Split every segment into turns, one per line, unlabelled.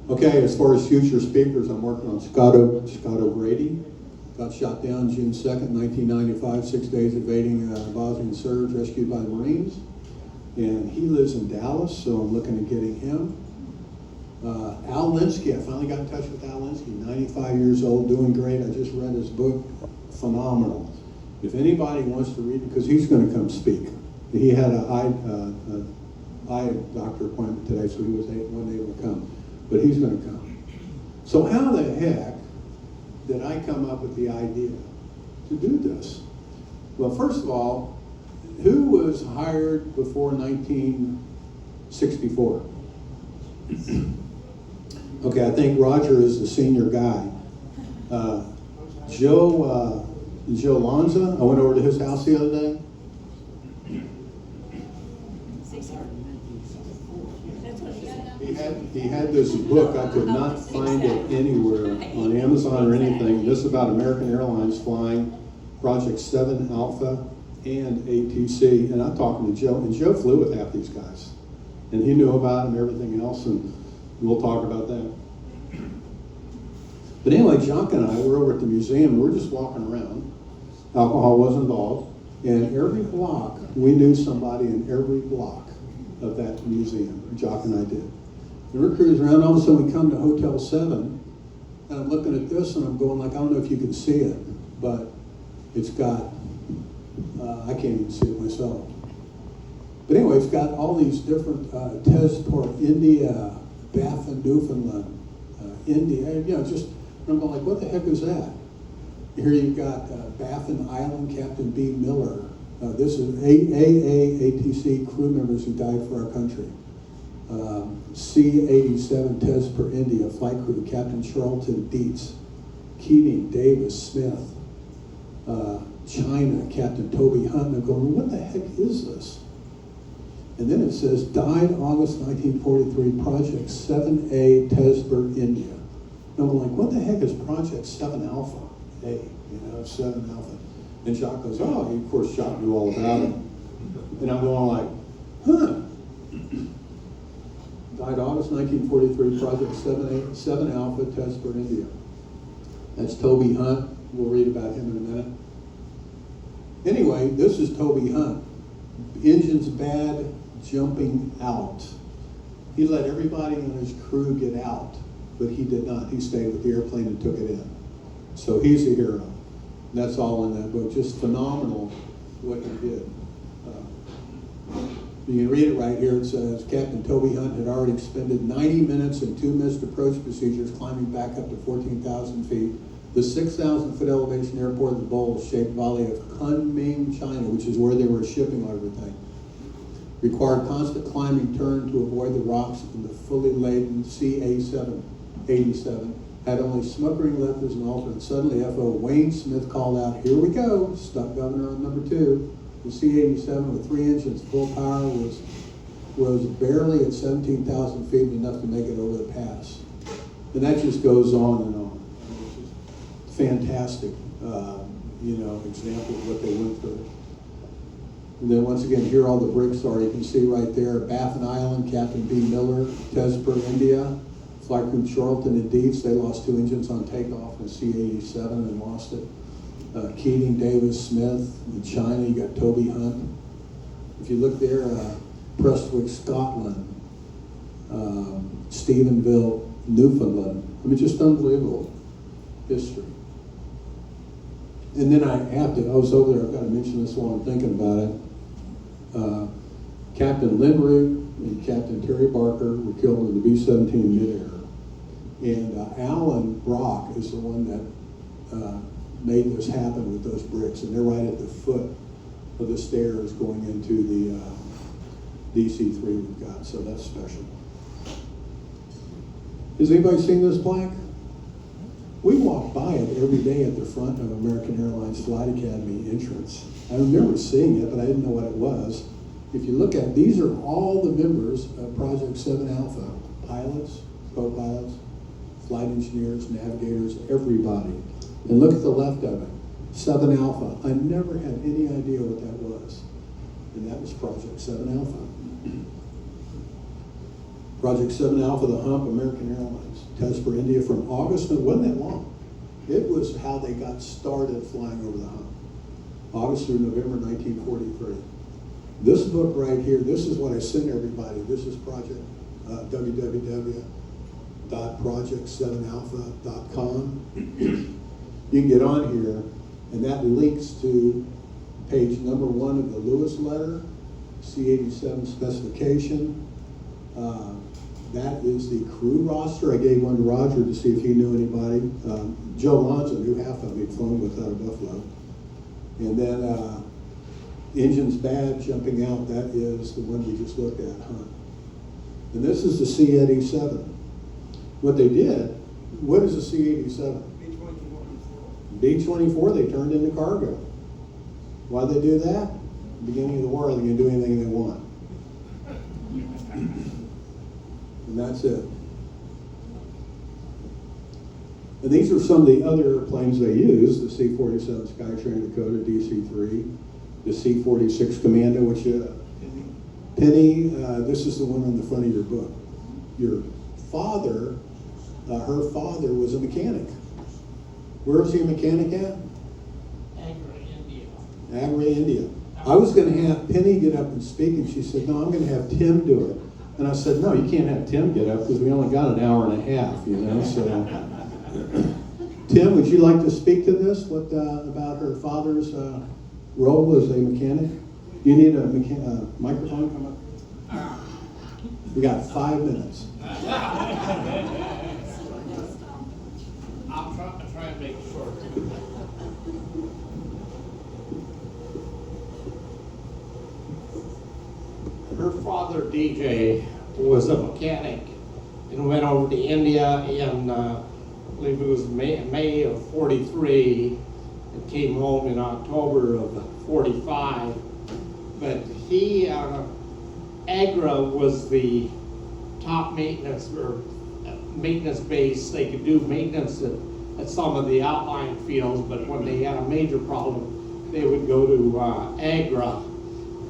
Okay, as far as future speakers, I'm working on Scott O'Grady. Got shot down June 2nd, 1995, 6 days evading Bosnian Serbs, rescued by the Marines. And he lives in Dallas, so I'm looking at getting him. Al Linsky, I finally got in touch with Al Linsky, 95 years old, doing great. I just read his book, phenomenal. If anybody wants to read it, because he's going to come speak. He had an eye doctor appointment today, so he wasn't able to come. But he's going to come. So how the heck did I come up with the idea to do this? Well, first of all, who was hired before 1964? Okay, I think Roger is the senior guy. Joe Lanza, I went over to his house the other day. He had this book. I could not find it anywhere on Amazon or anything. This is about American Airlines flying Project 7 Alpha and ATC. And I'm talking to Joe, and Joe flew with half these guys. And he knew about them, everything else, and we'll talk about that. But anyway, Jacques and I were over at the museum, and we're just walking around. Alcohol was involved. And every block, we knew somebody in every block of that museum. Jacques and I did. And we're cruising around, all of a sudden we come to Hotel 7, and I'm looking at this and I'm going like, I don't know if you can see it, but it's got, I can't even see it myself. But anyway, it's got all these different tests for India, Baffin, Newfoundland, India, just, and I'm going like, what the heck is that? Here you've got Baffin Island, Captain B. Miller. This is ATC crew members who died for our country. C-87 test for India, flight crew, Captain Charlton Dietz, Keating, Davis, Smith, China, Captain Toby Hunt. And I'm going, what the heck is this? And then it says, died August 1943, Project 7A, Tesbur, India. And I'm like, what the heck is Project 7 Alpha? A, 7 Alpha. And Jacques goes, oh, of course, Jacques knew all about it. And I'm going like, huh. Died August 1943, Project 7 Alpha, Tesbur, India. That's Toby Hunt. We'll read about him in a minute. Anyway, this is Toby Hunt. Engine's bad, jumping out. He let everybody on his crew get out, but he did not. He stayed with the airplane and took it in. So he's a hero. And that's all in that book. Just phenomenal what he did. You can read it right here. It says, Captain Toby Hunt had already expended 90 minutes and 2 missed approach procedures climbing back up to 14,000 feet. The 6,000-foot elevation airport of the bowl-shaped valley of Kunming, China, which is where they were shipping everything, required constant climbing turn to avoid the rocks in the fully laden C-87 had only smothering lift as an alternate. Suddenly, F.O. Wayne Smith called out, here we go, stuck governor on number 2. The C-87 with 3 engines, full power, was barely at 17,000 feet, enough to make it over the pass. And that just goes on and on. It's just fantastic, example of what they went through. And then once again, here all the bricks are. You can see right there, Baffin Island, Captain B. Miller, Tesbur, India, flight crew Charlton and Dietz. They lost 2 engines on takeoff in C-87 and lost it. Keating, Davis, Smith. In China, you got Toby Hunt. If you look there, Prestwick, Scotland, Stephenville, Newfoundland. I mean, just unbelievable history. And then I was over there, I've got to mention this while I'm thinking about it. Captain Lindroot and Captain Terry Barker were killed in the B-17 midair. And Alan Brock is the one that made this happen with those bricks, and they're right at the foot of the stairs going into the DC-3 we've got, so that's special. Has anybody seen this plaque? We walk by it every day at the front of American Airlines Flight Academy entrance. I remember seeing it, but I didn't know what it was. If you look at, these are all the members of Project 7 Alpha, pilots, co-pilots, flight engineers, navigators, everybody. And look at the left of it, 7 Alpha. I never had any idea what that was. And that was Project 7 Alpha. Project 7 Alpha, the hump, American Airlines. Test for India from August, and it wasn't that long. It was how they got started flying over the hump. August through November 1943. This book right here, this is what I sent everybody. This is project www.project7alpha.com. You can get on here, and that links to page number 1 of the Lewis letter, C-87 specification. That is the crew roster. I gave one to Roger to see if he knew anybody. Joe Lonzo knew half of them. He'd flown with out of Buffalo. And then engines bad, jumping out, that is the one we just looked at, huh? And this is the C-87. What they did, what is a C-87? B-24, they turned into cargo. Why'd they do that? Beginning of the war, they can do anything they want. And that's it. And these are some of the other planes they used, the C-47 Skytrain Dakota, DC-3, the C-46 Commando, which, Penny, this is the one on the front of your book. Your father, her father was a mechanic. Where was he a mechanic at?
Agra, India.
Agra, India. I was going to have Penny get up and speak, and she said, no, I'm going to have Tim do it. And I said, no, you can't have Tim get up because we only got an hour and a half, you know, so. Tim, would you like to speak to this? What about her father's role as a mechanic? You need a microphone come up? We got 5 minutes.
I'll try and make it short. Her father, DJ, was a mechanic and went over to India in, I believe it was May of 43, and came home in October of 45. But he, Agra was the top maintenance or maintenance base. They could do maintenance at some of the outlying fields, but when they had a major problem, they would go to Agra,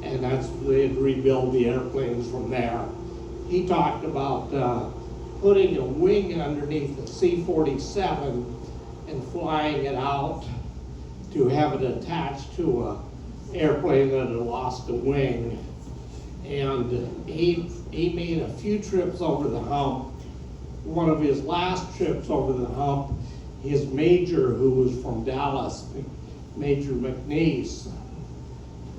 and that's they'd rebuild the airplanes from there. He talked about putting a wing underneath the C-47 and flying it out to have it attached to a airplane that had lost a wing. And he made a few trips over the hump. One of his last trips over the hump, his major, who was from Dallas, Major McNeese,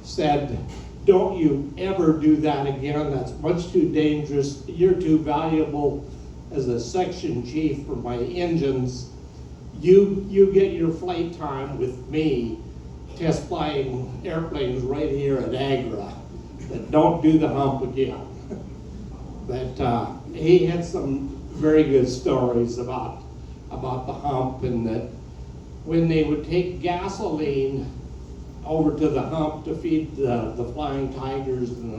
said, don't you ever do that again. That's much too dangerous. You're too valuable as a section chief for my engines. You get your flight time with me test flying airplanes right here at Agra. But don't do the hump again. But he had some very good stories about the hump, and that when they would take gasoline over to the hump to feed the Flying Tigers and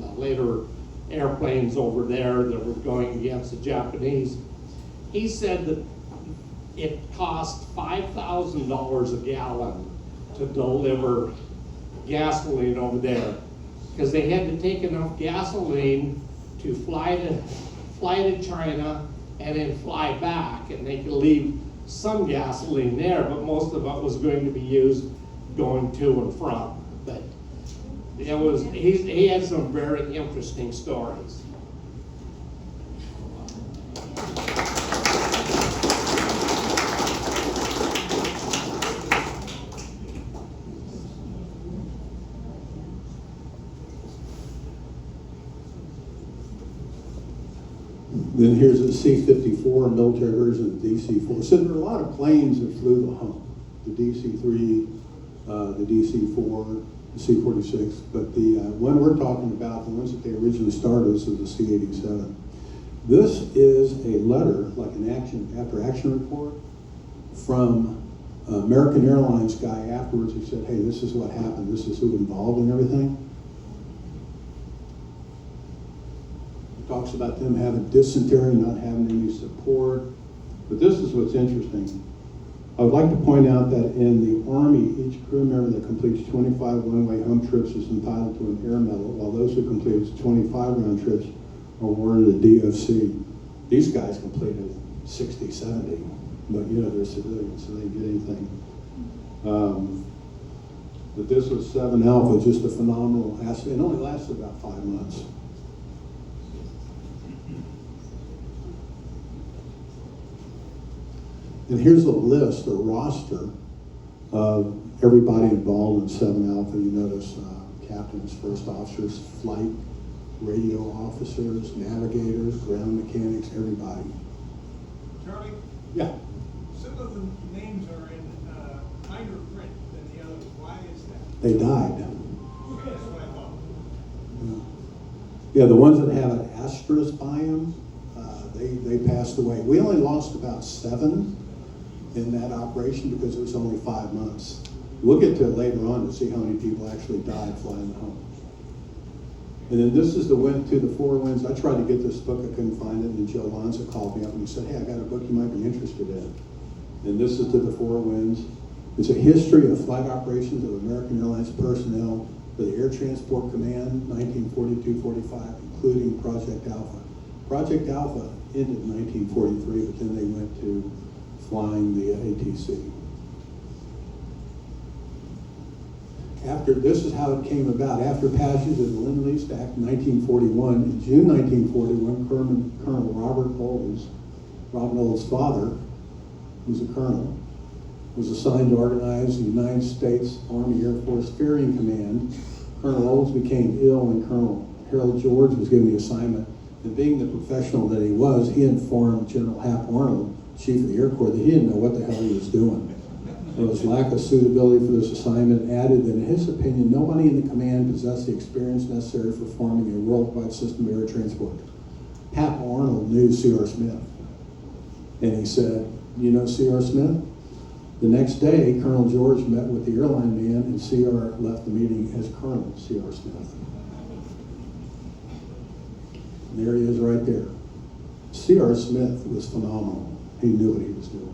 the later airplanes over there that were going against the Japanese, he said that it cost $5,000 a gallon to deliver gasoline over there, because they had to take enough gasoline to fly to China and then fly back, and they could leave some gasoline there, but most of it was going to be used going to and from. But it was he had some very interesting stories.
Then here's a C-54, military version of the DC-4. So there are a lot of planes that flew the hump. The DC-3, the DC-4, the C-46. But the one we're talking about, the ones that they originally started, is the C-87. This is a letter, like an after-action report, from American Airlines guy afterwards. He said, hey, this is what happened. This is who involved and everything. Talks about them having dysentery, not having any support. But this is what's interesting. I would like to point out that in the Army, each crew member that completes 25 one-way hump trips is entitled to an air medal, while those who complete 25 round trips awarded a DFC. These guys completed 60, 70, but you know, they're civilians, so they didn't get anything. But this was 7 Alpha, just a phenomenal asset. It only lasted about 5 months. And here's a list, a roster of everybody involved in 7 Alpha. You notice captains, first officers, flight, radio officers, navigators, ground mechanics, everybody.
Charlie,
Yeah.
some of the names are in kinder print than the others. Why is that?
They died.
That's what I thought.
Yeah, the ones that have an asterisk by them, they passed away. We only lost about 7 in that operation because it was only 5 months. We'll get to it later on to see how many people actually died flying home. And then this is the wind to the 4 winds. I tried to get this book, I couldn't find it, and Joe Lanza called me up and he said, hey, I got a book you might be interested in. And this is to the 4 winds. It's a history of flight operations of American Airlines personnel for the Air Transport Command, 1942-45, including Project Alpha. Project Alpha ended in 1943, but then they went to flying the ATC. This is how it came about. After passage of the Lend-Lease Act in 1941, in June 1941, Colonel Robert Olds, Robin Olds' father, who's a colonel, was assigned to organize the United States Army Air Force Ferrying Command. Colonel Olds became ill and Colonel Harold George was given the assignment. And being the professional that he was, he informed General Hap Arnold, Chief of the Air Corps, that he didn't know what the hell he was doing. There was lack of suitability for this assignment, and added that in his opinion, nobody in the command possessed the experience necessary for forming a worldwide system of air transport. Hap Arnold knew C.R. Smith. And he said, you know C.R. Smith? The next day, Colonel George met with the airline man, and C.R. left the meeting as Colonel C.R. Smith. And there he is right there. C.R. Smith was phenomenal. He knew what he was doing.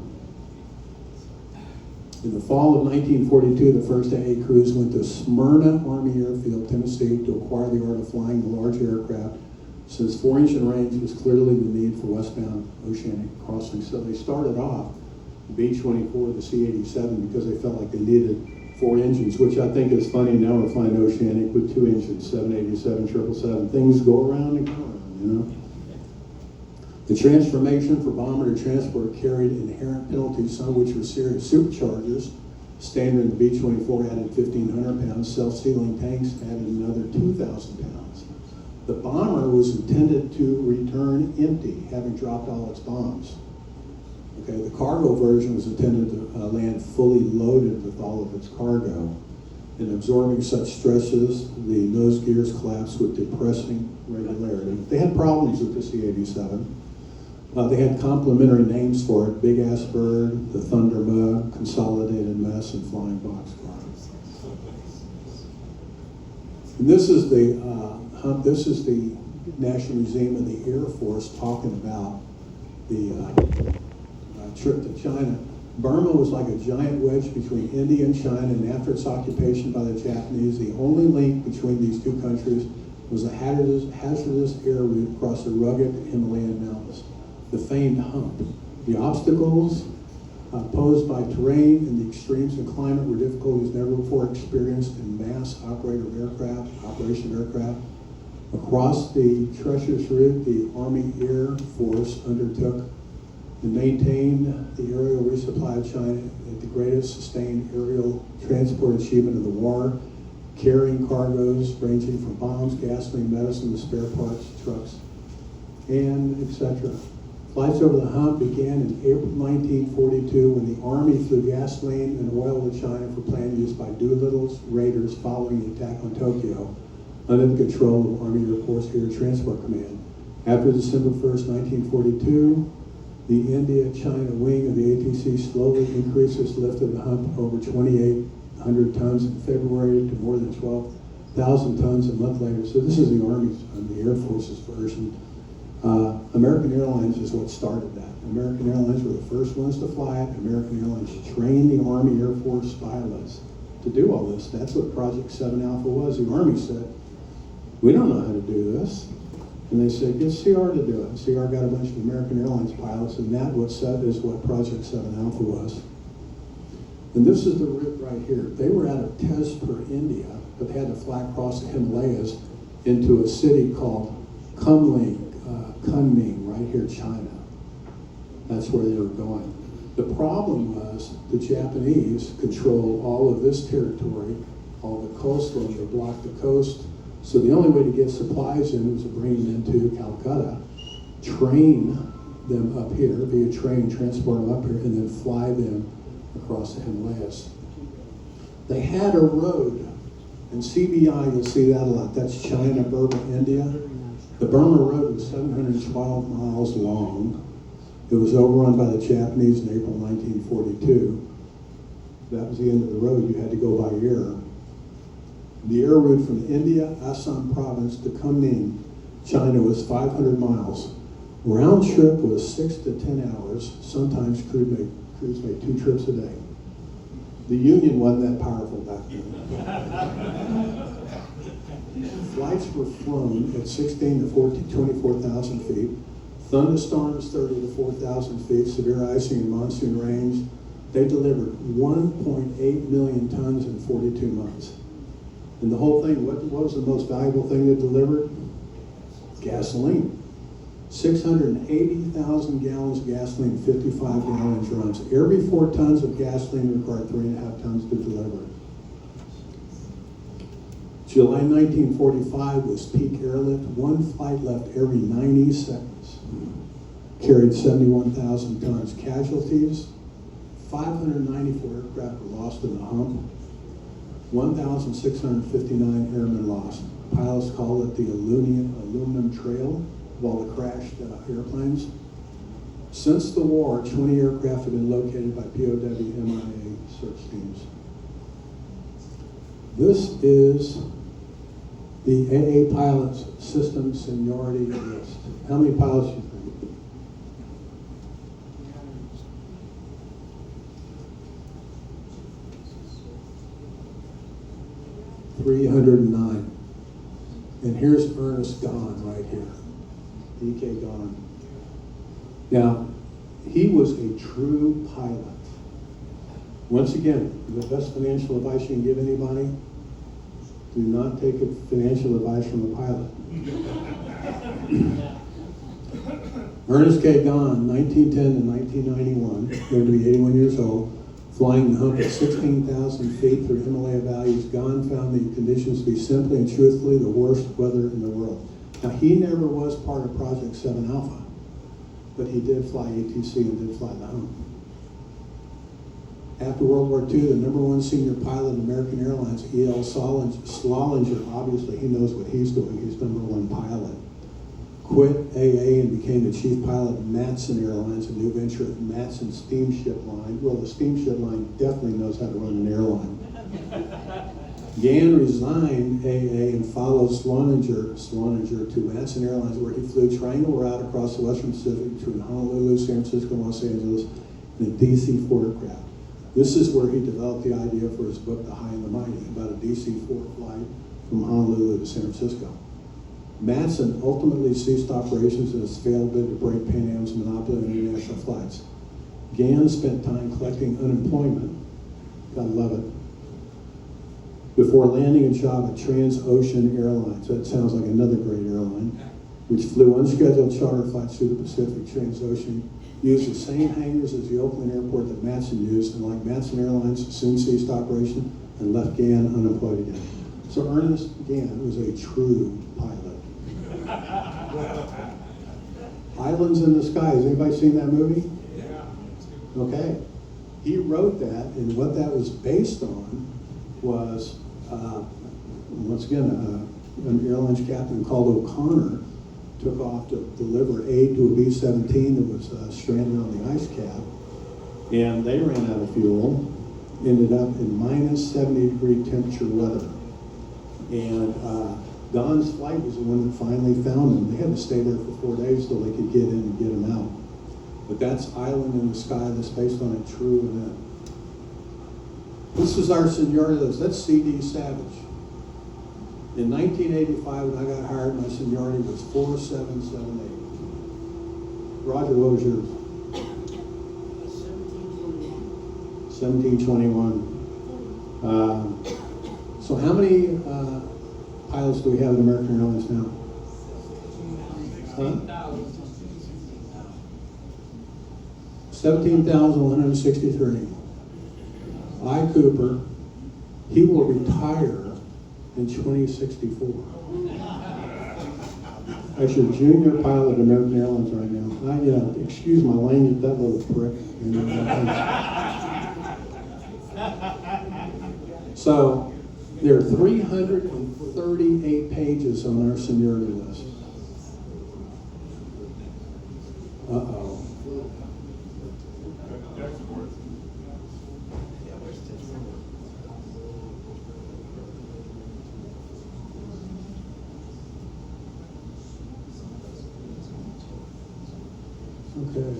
In the fall of 1942, the first AA crews went to Smyrna Army Airfield, Tennessee, to acquire the art of flying the large aircraft, since 4-engine range was clearly the need for westbound oceanic crossing. So they started off the B-24, the C-87, because they felt like they needed 4 engines, which I think is funny. Now we're flying oceanic with 2 engines, 787, 777. Things go around and go around, you know? The transformation for bomber to transport carried inherent penalties, some of which were serious. Superchargers, standard in the B-24, added 1,500 pounds. Self-sealing tanks added another 2,000 pounds. The bomber was intended to return empty, having dropped all its bombs. Okay, the cargo version was intended to land fully loaded with all of its cargo. In absorbing such stresses, the nose gears collapsed with depressing regularity. They had problems with the C-87. They had complementary names for it: Big Ass Bird, the Thunderbug, Consolidated Mess, and Flying Boxcar. And this is the National Museum of the Air Force talking about the trip to China. Burma was like a giant wedge between India and China, and after its occupation by the Japanese, the only link between these two countries was a hazardous air route across the rugged Himalayan mountains, the famed hump. The obstacles posed by terrain and the extremes in climate were difficulties never before experienced in mass operation of aircraft. Across the treacherous route, the Army Air Force undertook and maintained the aerial resupply of China at the greatest sustained aerial transport achievement of the war, carrying cargoes ranging from bombs, gasoline, medicine, to spare parts, trucks, and etc. Flights over the hump began in April 1942 when the Army flew gasoline and oil to China for planned use by Doolittle's raiders following the attack on Tokyo under the control of Army Air Force Air Transport Command. After December 1st, 1942, the India-China wing of the ATC slowly increased its lift of the hump over 2,800 tons in February to more than 12,000 tons a month later. So this is the Army's and the Air Force's version. American Airlines is what started that. American Airlines were the first ones to fly it. American Airlines trained the Army Air Force pilots to do all this. That's what Project 7 Alpha was. The Army said, we don't know how to do this. And they said, get CR to do it. And CR got a bunch of American Airlines pilots, and that is what Project 7 Alpha was. And this is the route right here. They were out of Tezpur, India, but they had to fly across the Himalayas into a city called Kunming, right here, China. That's where they were going. The problem was the Japanese controlled all of this territory, all the coastal, they blocked the coast. So the only way to get supplies in was to bring them into Calcutta, train them up here via train, transport them up here, and then fly them across the Himalayas. They had a road, and CBI, you'll see that a lot. That's China, Burma, India. The Burma Road was 712 miles long. It was overrun by the Japanese in April 1942. That was the end of the road. You had to go by air. The air route from India, Assam province to Kunming, China was 500 miles. Round trip was 6 to 10 hours. Sometimes crews made 2 trips a day. The Union wasn't that powerful back then. Flights were flown at 16 to 24,000 feet. Thunderstorms 30 to 4,000 feet, severe icing and monsoon rains. They delivered 1.8 million tons in 42 months. And the whole thing, what was the most valuable thing they delivered? Gasoline. 680,000 gallons of gasoline, 55-gallon drums. Every 4 tons of gasoline required 3.5 tons to deliver. July 1945 was peak airlift. 1 flight left every 90 seconds. Carried 71,000 tons. Casualties, 594 aircraft were lost in the hump. 1,659 airmen lost. Pilots call it the aluminum trail of all the crashed airplanes. Since the war, 20 aircraft have been located by POW-MIA search teams. This is the AA pilots system seniority list. How many pilots do you think? 309. And here's Ernest Gahn right here. E.K. Gahn. Now, he was a true pilot. Once again, the best financial advice you can give anybody, do not take financial advice from a pilot. Ernest K. Gahn, 1910 to 1991, lived to be 81 years old, flying the hump at 16,000 feet through Himalaya valleys. Gahn found the conditions to be simply and truthfully the worst weather in the world. Now, he never was part of Project 7 Alpha, but he did fly ATC and did fly the hump. After World War II, the #1 senior pilot in American Airlines, E.L. Slollinger, obviously he knows what he's doing, he's #1 pilot, quit AA and became the chief pilot of Matson Airlines, a new venture of Matson Steamship Line. Well, the steamship line definitely knows how to run an airline. Gann resigned AA and followed Slollinger to Matson Airlines, where he flew triangle route across the Western Pacific between Honolulu, San Francisco, and Los Angeles in a DC-4 aircraft. This is where he developed the idea for his book, The High and the Mighty, about a DC-4 flight from Honolulu to San Francisco. Matson ultimately ceased operations in his failed bid to break Pan Am's monopoly on international flights. Gann spent time collecting unemployment, gotta love it, before landing a job at Transocean Airlines. That sounds like another great airline, which flew unscheduled charter flights through the Pacific. Transocean used the same hangars as the Oakland airport that Matson used, and like Matson Airlines, soon ceased operation and left Gann unemployed again. So Ernest Gann was a true pilot. Islands in the Sky, has anybody seen that movie?
Yeah.
Okay. He wrote that, and what that was based on was, once again, an airlines captain called O'Connor took off to deliver aid to a B-17 that was stranded on the ice cap, and they ran out of fuel, ended up in minus 70-degree temperature weather. And Don's flight was the one that finally found them. They had to stay there for 4 days till they could get in and get them out. But that's Island in the Sky, that's based on a true event. This is our seniority list. That's C.D. Savage. In 1985, when I got hired, my seniority was 4778. Roger, what was yours? 1721. So how many pilots do we have at American Airlines now? Huh? 17,163. I, Cooper, he will retire in 2064. As your junior pilot at American Airlines right now. Excuse my language, that little prick. So there are 338 pages on our seniority list. Uh-oh. Okay.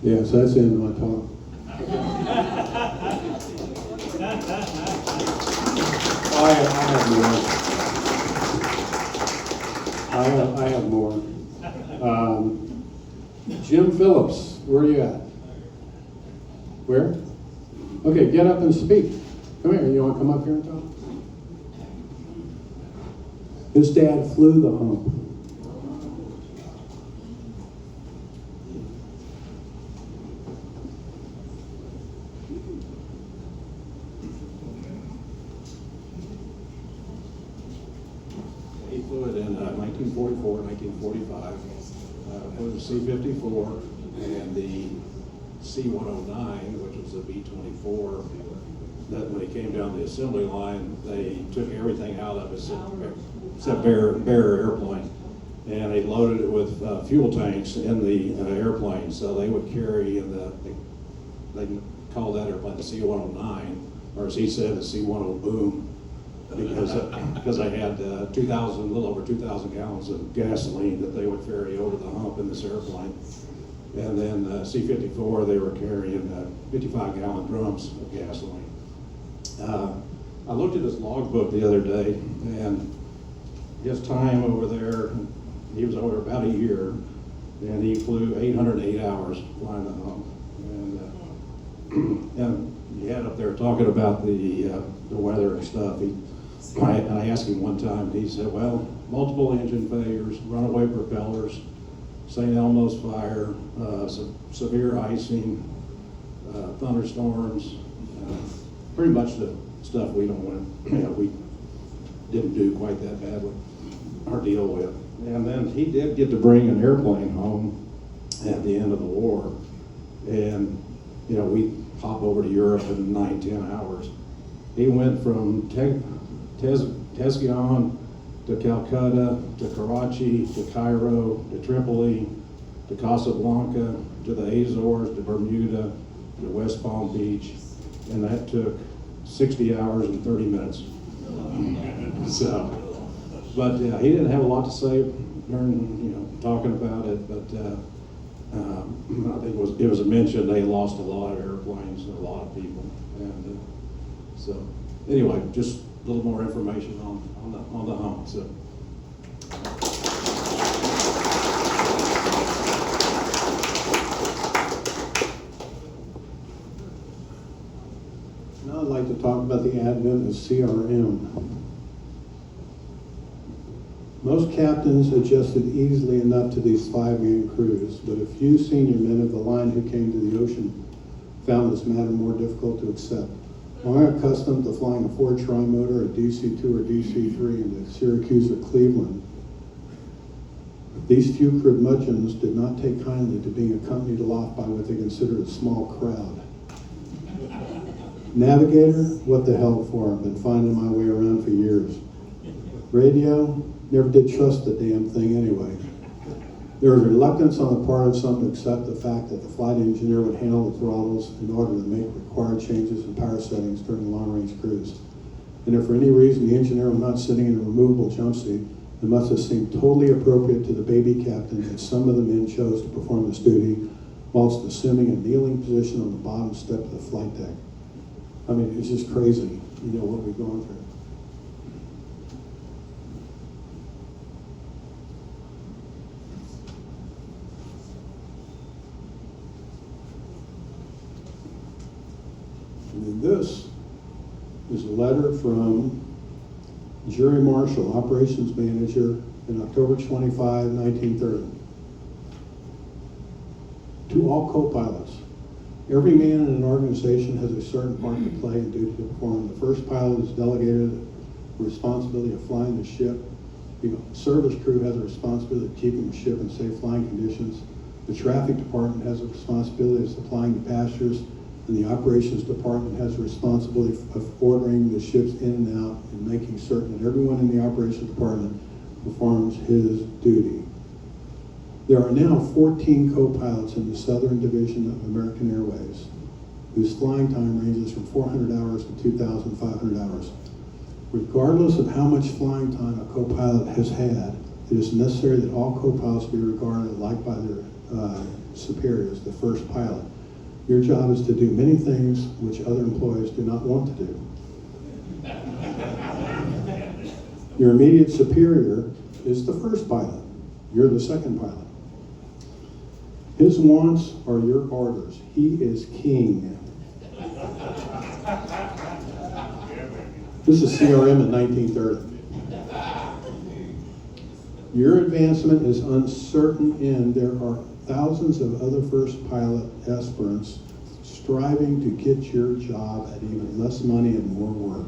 Yeah, so that's the end of my talk. I have more. Jim Phillips, where are you at? Where? Okay, get up and speak. Come here, you want to come up here and talk? His dad flew the hump.
He flew it in 1944, 1945, flew the C-54 and the C-109, which was a B-24. That when he came down the assembly line, they took everything out of it except bare airplane, and they loaded it with fuel tanks in the airplane. So they would carry they called that airplane the C-109, or as he said, the C-10 boom. Because they had a little over 2,000 gallons of gasoline that they would ferry over the hump in this airplane. And then C-54, they were carrying 55-gallon drums of gasoline. I looked at his logbook the other day, and his time over there, he was over about a year, and he flew 808 hours flying the hump. And he had up there talking about the weather and stuff. I asked him one time, he said, well, multiple engine failures, runaway propellers, St. Elmo's fire, severe icing, thunderstorms, pretty much the stuff we don't want we didn't do quite that badly or deal with. And then he did get to bring an airplane home at the end of the war. And, we hop over to Europe in 9-10 hours. He went from Tesgian to Calcutta, to Karachi, to Cairo, to Tripoli, to Casablanca, to the Azores, to Bermuda, to West Palm Beach, and that took 60 hours and 30 minutes. So, but he didn't have a lot to say during, talking about it, but I think it was a mention they lost a lot of airplanes and a lot of people, and so anyway, just a little more information on the hump. So.
Now I'd like to talk about the advent of CRM. Most captains adjusted easily enough to these 5-man crews, but a few senior men of the line who came to the ocean found this matter more difficult to accept. Long accustomed to flying a Ford Tri-Motor, a DC-2 or DC-3 into Syracuse or Cleveland, these few curmudgeons did not take kindly to being accompanied aloft by what they considered a small crowd. Navigator, what the hell for? I've been finding my way around for years. Radio, never did trust the damn thing anyway. There was reluctance on the part of some to accept the fact that the flight engineer would handle the throttles in order to make required changes in power settings during long-range cruise. And if for any reason the engineer was not sitting in a removable jump seat, It must have seemed totally appropriate to the baby captain that some of the men chose to perform this duty whilst assuming a kneeling position on the bottom step of the flight deck. I mean, it's just crazy, what we've gone through. And then this is a letter from Jerry Marshall, operations manager, in October 25, 1930. To all co-pilots, every man in an organization has a certain part to play and duty to perform. The first pilot is delegated the responsibility of flying the ship. The service crew has a responsibility of keeping the ship in safe flying conditions. The traffic department has a responsibility of supplying the passengers, and the operations department has a responsibility of ordering the ships in and out and making certain that everyone in the operations department performs his duty. There are now 14 co-pilots in the Southern Division of American Airways, whose flying time ranges from 400 hours to 2,500 hours. Regardless of how much flying time a co-pilot has had, it is necessary that all co-pilots be regarded alike by their superiors, the first pilot. Your job is to do many things which other employees do not want to do. Your immediate superior is the first pilot. You're the second pilot. His wants are your orders. He is king. This is CRM in 1930. Your advancement is uncertain, and there are thousands of other first pilot aspirants striving to get your job at even less money and more work.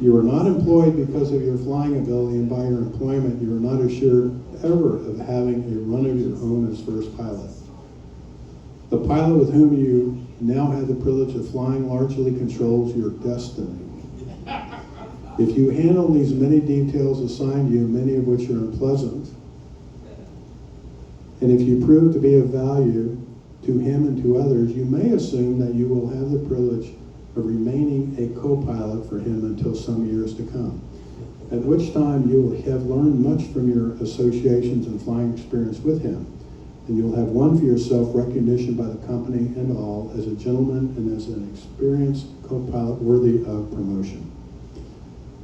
You are not employed because of your flying ability, and by your employment, you are not assured ever of having a run of your own as first pilot. The pilot with whom you now have the privilege of flying largely controls your destiny. If you handle these many details assigned you, many of which are unpleasant, and if you prove to be of value to him and to others, you may assume that you will have the privilege of remaining a co-pilot for him until some years to come, at which time you will have learned much from your associations and flying experience with him, and you'll have won for yourself recognition by the company and all as a gentleman and as an experienced co-pilot worthy of promotion.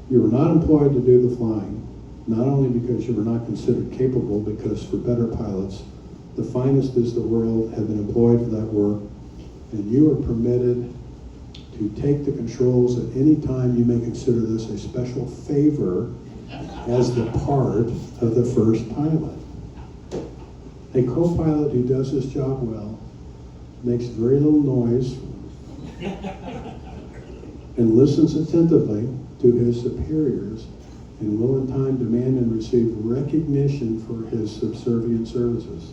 You are not employed to do the flying, not only because you are not considered capable, because for better pilots, the finest is the world have been employed for that work, and you are permitted to take the controls at any time. You may consider this a special favor as the part of the first pilot. A co-pilot who does his job well makes very little noise and listens attentively to his superiors, and will in time demand and receive recognition for his subservient services.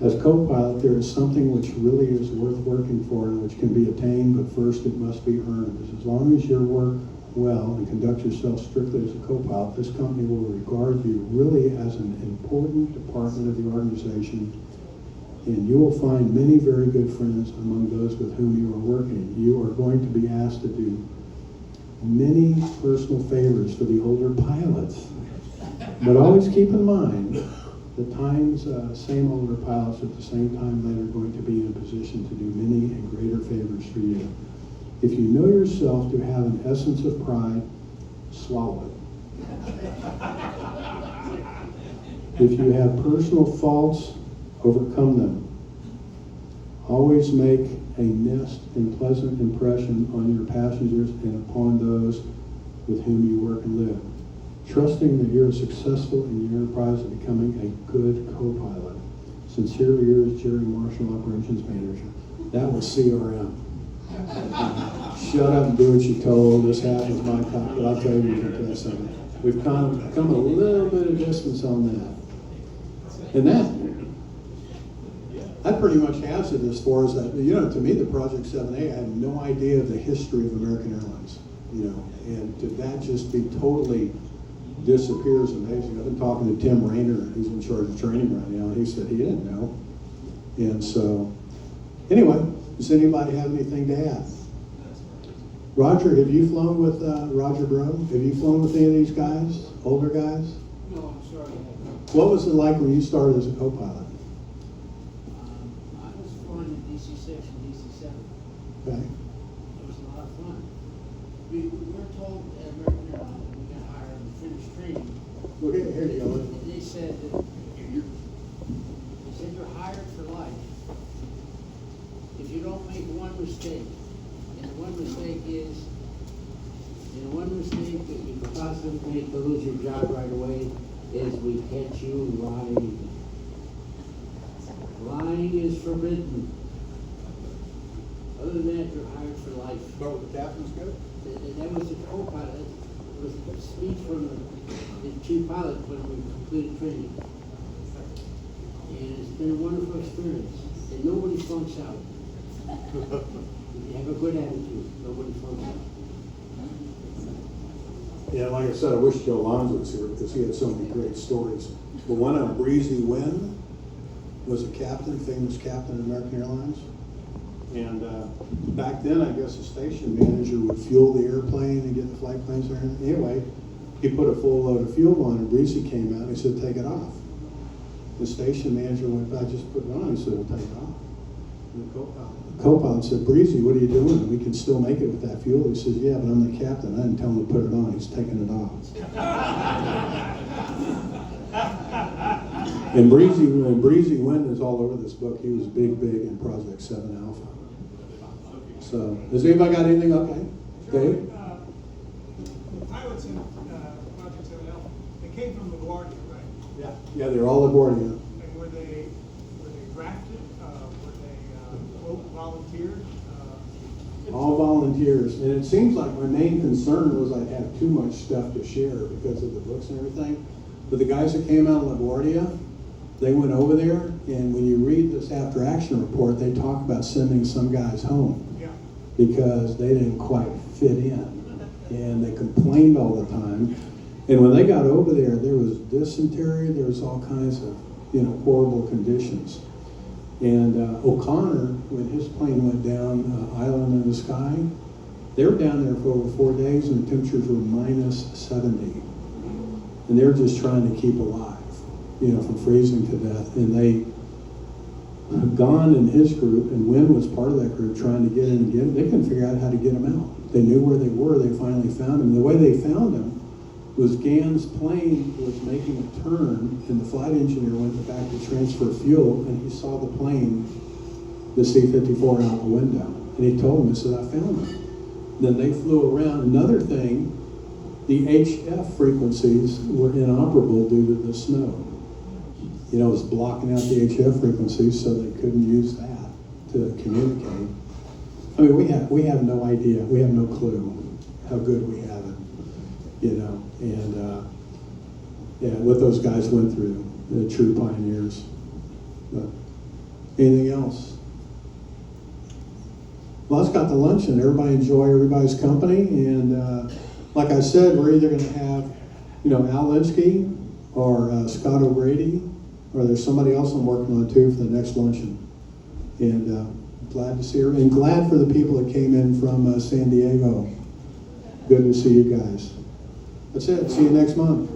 As co-pilot, there is something which really is worth working for and which can be attained, but first it must be earned. As long as you work well and conduct yourself strictly as a co-pilot, this company will regard you really as an important department of the organization, and you will find many very good friends among those with whom you are working. You are going to be asked to do many personal favors for the older pilots, but always keep in mind the same older pilots at the same time later are going to be in a position to do many and greater favors for you. If you know yourself to have an essence of pride, swallow it. If you have personal faults, overcome them. Always make a nest and pleasant impression on your passengers and upon those with whom you work and live, trusting that you're successful in your enterprise of becoming a good co-pilot. Sincerely yours, Jerry Marshall, Operations Manager. That was CRM. Shut up and do what you're told. This happens my time, but I'll tell you can test something. We've come a little bit of distance on that. And that pretty much has it as far as that. To me, the Project 7A, I had no idea of the history of American Airlines. And to that just be totally disappears amazing. I've been talking to Tim Rayner, who's in charge of training right now, and he said he didn't know. And so, anyway, does anybody have anything to add? Roger, have you flown with Roger Bro? Have you flown with any of these guys, older guys?
No, I'm sorry.
What was it like when you started as a co-pilot?
I was flying in DC-6 and DC-7.
Okay.
It was a lot of fun. We were told at American Airlines we got hired and finished training.
Well, here you go.
And they said that you're hired for life. If you don't make one mistake, and the one mistake is, and the one mistake that you could possibly make to lose your job right away is we catch you lying. Lying is forbidden. Other than that, you're hired for life.
But with the captain's good?
That was the co-pilot. It was a speech from the chief pilot when we completed training. And it's been a wonderful experience. And nobody flunks out. If you have a good attitude, nobody flunks out.
Yeah, like I said, I wish Joe Lonzo was here because he had so many great stories. But one of Breezy Wynn was a captain, famous captain at American Airlines. And back then, I guess the station manager would fuel the airplane and get the flight planes there. Anyway, he put a full load of fuel on and Breezy came out and he said, take it off. The station manager went by, just put it on. He said, we'll take it off. And the co-pilot said, Breezy, what are you doing? We can still make it with that fuel. He says, yeah, but I'm the captain. I didn't tell him to put it on. He's taking it off. And Breezy Wynn is all over this book. He was big in Project 7 Alpha. So, has anybody got anything? Okay. Dave?
The pilots in Project 7 Alpha, they came from LaGuardia, right?
Yeah, they're all aboard here.
And were they drafted? Were they quote volunteers?
All volunteers. And it seems like my main concern was I'd have too much stuff to share because of the books and everything. But the guys that came out of LaGuardia, they went over there, and when you read this after action report, they talk about sending some guys home
Yeah.
because they didn't quite fit in. And they complained all the time. And when they got over there, there was dysentery, there was all kinds of, horrible conditions. And O'Connor, when his plane went down, Island in the Sky, they were down there for over 4 days and the temperatures were minus 70. And they were just trying to keep alive, from freezing to death. And they, Gon and his group, and Wynn was part of that group, trying to get in and get them. They couldn't figure out how to get them out. They knew where they were. They finally found them. And the way they found them was Gann's plane was making a turn, and the flight engineer went back to transfer fuel, and he saw the plane, the C-54, out the window. And he told him, he said, I found them. Then they flew around. Another thing, the HF frequencies were inoperable due to the snow. It was blocking out the HF frequencies, so they couldn't use that to communicate. I mean, we have no idea. We have no clue how good we have it, And what those guys went through, the true pioneers. But anything else? Well, let's got the luncheon. Everybody enjoy everybody's company, and like I said, we're either going to have, Al Linsky or Scott O'Grady, or there's somebody else I'm working on too for the next luncheon. And glad to see her, and glad for the people that came in from San Diego. Good to see you guys. That's it. See you next month.